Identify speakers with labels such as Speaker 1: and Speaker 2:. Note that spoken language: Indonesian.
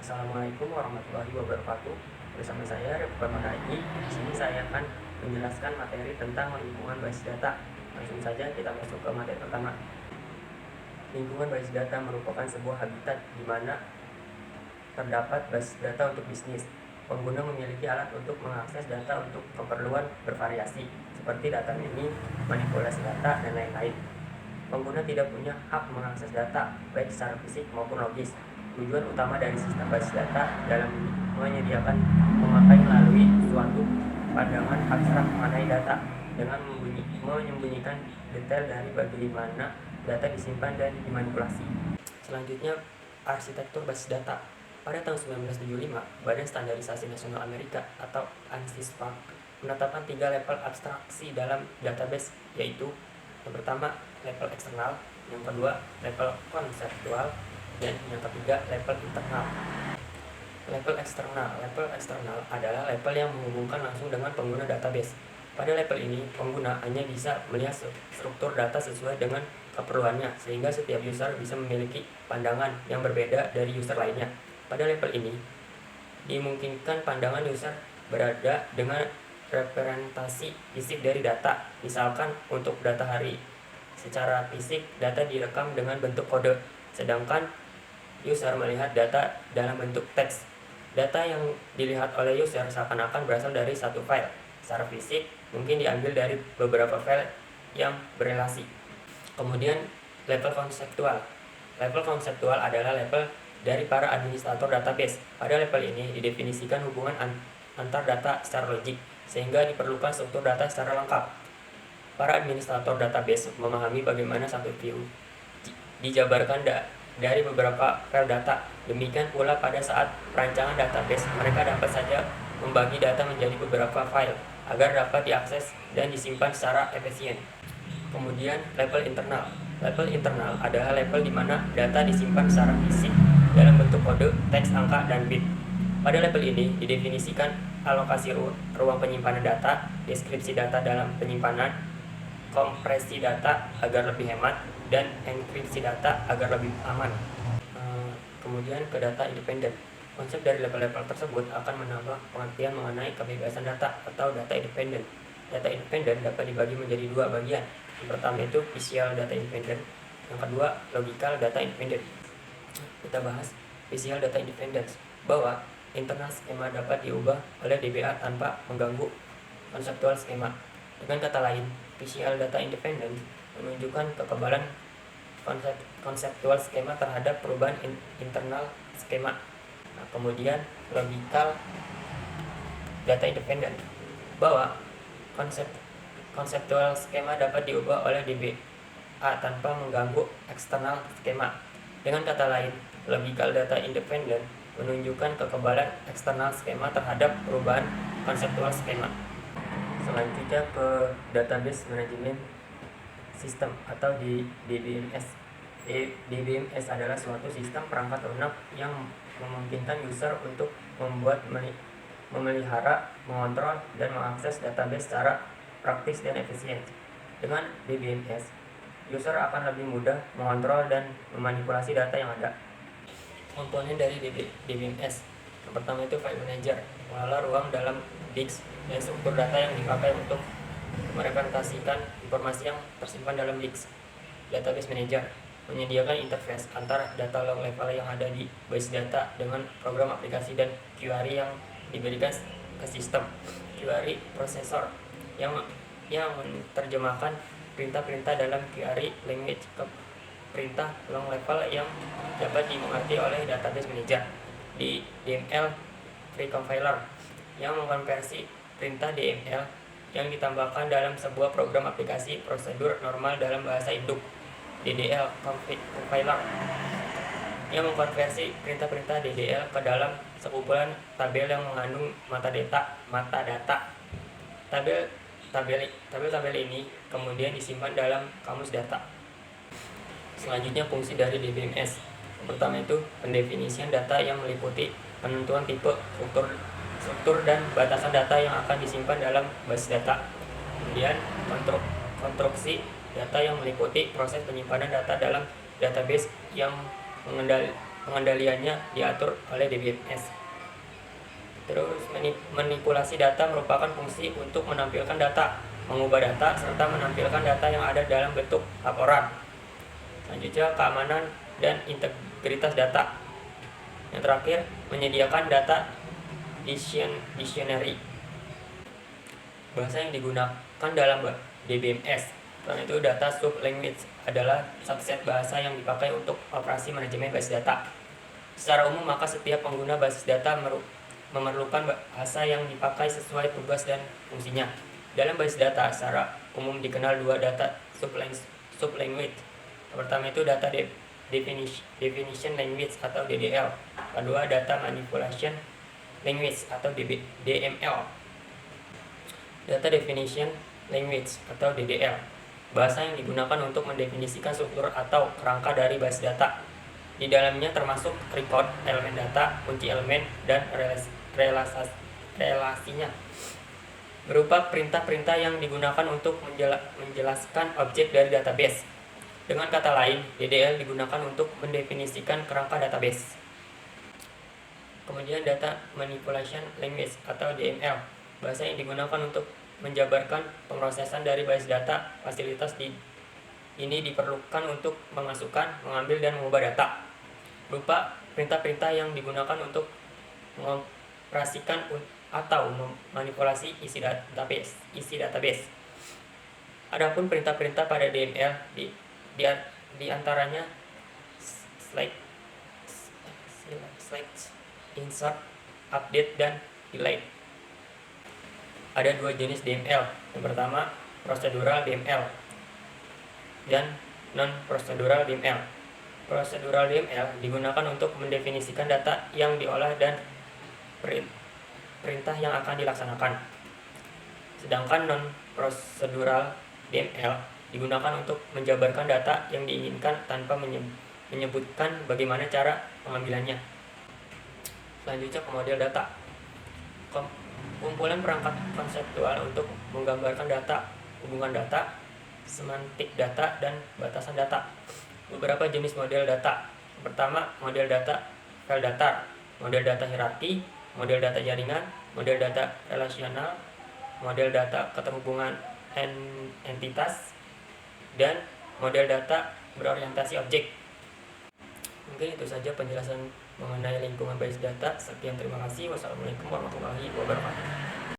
Speaker 1: Assalamualaikum warahmatullahi wabarakatuh. Bersama saya Revo Madaiki. Di sini saya akan menjelaskan materi tentang lingkungan basis data. Langsung saja kita masuk ke materi pertama. Lingkungan basis data merupakan sebuah habitat di mana terdapat basis data untuk bisnis. Pengguna memiliki alat untuk mengakses data untuk keperluan bervariasi, seperti data mining, manipulasi data, dan lain-lain. Pengguna tidak punya hak mengakses data, baik secara fisik maupun logis. Tujuan utama dari sistem basis data dalam menyediakan memakai melalui suatu pandangan abstrak mengenai data dengan menyembunyikan detail dari bagaimana data disimpan dan dimanipulasi. Selanjutnya, arsitektur basis data. Pada tahun 1975, Badan Standarisasi Nasional Amerika atau ANSYS menetapkan 3 level abstraksi dalam database, yaitu yang pertama level eksternal, yang kedua level konseptual, dan yang ketiga level internal. Level eksternal adalah level yang menghubungkan langsung dengan pengguna database. Pada level ini, pengguna hanya bisa melihat struktur data sesuai dengan keperluannya, sehingga setiap user bisa memiliki pandangan yang berbeda dari user lainnya. Pada level ini, dimungkinkan pandangan user berada dengan representasi fisik dari data. Misalkan untuk data hari, secara fisik data direkam dengan bentuk kode, sedangkan user melihat data dalam bentuk teks. Data yang dilihat oleh user seakan-akan berasal dari satu file. Secara fisik mungkin diambil dari beberapa file yang berelasi. Kemudian level konseptual. Level konseptual adalah level dari para administrator database. Pada level ini didefinisikan hubungan antar data secara logik, sehingga diperlukan struktur data secara lengkap. Para administrator database memahami bagaimana satu view dijabarkan dari beberapa file data. Demikian pula pada saat perancangan database, mereka dapat saja membagi data menjadi beberapa file agar dapat diakses dan disimpan secara efisien. Kemudian level internal. Level internal adalah level di mana data disimpan secara fisik dalam bentuk kode, teks, angka, dan bit. Pada level ini didefinisikan alokasi ruang penyimpanan data, deskripsi data dalam penyimpanan, kompresi data agar lebih hemat, dan enkripsi data agar lebih aman. Kemudian ke data independen. Konsep dari level-level tersebut akan menambah pengertian mengenai kebebasan data atau data independen. Data independen dapat dibagi menjadi 2 bagian. Yang pertama itu visual data independen, yang kedua logical data independen. Kita bahas visual data independence, bahwa internal skema dapat diubah oleh DBA tanpa mengganggu konseptual skema. Dengan kata lain, visual data independence menunjukkan kekebalan konseptual skema terhadap perubahan internal skema. Kemudian logical data independent, bahwa konseptual skema dapat diubah oleh DBA tanpa mengganggu eksternal skema. Dengan kata lain, logical data independent menunjukkan kekebalan eksternal skema terhadap perubahan konseptual skema. Selanjutnya ke database management system atau di DBMS. DBMS adalah suatu sistem perangkat lunak yang memungkinkan user untuk membuat, memelihara, mengontrol, dan mengakses database secara praktis dan efisien. Dengan DBMS, user akan lebih mudah mengontrol dan memanipulasi data yang ada. Komponen dari DBMS, yang pertama itu file manager, mengelola ruang dalam disk dan struktur data yang dipakai untuk merepresentasikan informasi yang tersimpan dalam disk. Database manager menyediakan interface antara data low level yang ada di base data dengan program aplikasi dan query yang diberikan ke sistem. Query processor yang menerjemahkan perintah-perintah dalam query language ke perintah long level yang dapat dimengerti oleh database manager. Di DML precompiler yang mengkonversi perintah DML yang ditambahkan dalam sebuah program aplikasi prosedur normal dalam bahasa induk. DDL compiler yang mengkonversi perintah-perintah DDL ke dalam sekumpulan tabel yang mengandung metadata. Tabel ini kemudian disimpan dalam kamus data. Selanjutnya fungsi dari DBMS. Yang pertama itu pendefinisian data yang meliputi penentuan tipe, struktur dan batasan data yang akan disimpan dalam base data. Kemudian konstruksi data yang meliputi proses penyimpanan data dalam database yang pengendaliannya diatur oleh DBMS. Terus manipulasi data merupakan fungsi untuk menampilkan data, mengubah data, serta menampilkan data yang ada dalam bentuk laporan. Selanjutnya, keamanan dan integritas data. Yang terakhir, menyediakan data dictionary. Bahasa yang digunakan dalam DBMS. Selain itu, data sub-language adalah subset bahasa yang dipakai untuk operasi manajemen basis data. Secara umum, maka setiap pengguna basis data memerlukan bahasa yang dipakai sesuai tugas dan fungsinya. Dalam basis data, secara umum dikenal dua data sub-language. Yang pertama itu data definition language atau DDL. Kedua, data manipulation language atau DML. Data definition language atau DDL, bahasa yang digunakan untuk mendefinisikan struktur atau kerangka dari basis data. Di dalamnya termasuk record, elemen data, kunci elemen, dan relasinya, berupa perintah-perintah yang digunakan untuk menjelaskan objek dari database. Dengan kata lain, DDL digunakan untuk mendefinisikan kerangka database. Kemudian data manipulation language atau DML, bahasa yang digunakan untuk menjabarkan pemrosesan dari basis data. Fasilitas ini diperlukan untuk memasukkan, mengambil, dan mengubah data, berupa perintah-perintah yang digunakan untuk mengoperasikan atau memanipulasi isi database. Adapun perintah-perintah pada DML di antaranya select, insert, update, dan delete. Ada dua jenis DML. Yang pertama, procedural DML dan non-procedural DML. Procedural DML digunakan untuk mendefinisikan data yang diolah dan perintah yang akan dilaksanakan. Sedangkan non-procedural DML digunakan untuk menjabarkan data yang diinginkan tanpa menyebutkan bagaimana cara pengambilannya. Selanjutnya, model data. Kumpulan perangkat konseptual untuk menggambarkan data, hubungan data, semantik data, dan batasan data. Beberapa jenis model data. Pertama, model data file datar, model data hierarki, model data jaringan, model data relasional, model data keterhubungan entitas, dan model data berorientasi objek. Mungkin itu saja penjelasan mengenai lingkungan basis data. Sekian, terima kasih. Wassalamualaikum warahmatullahi wabarakatuh.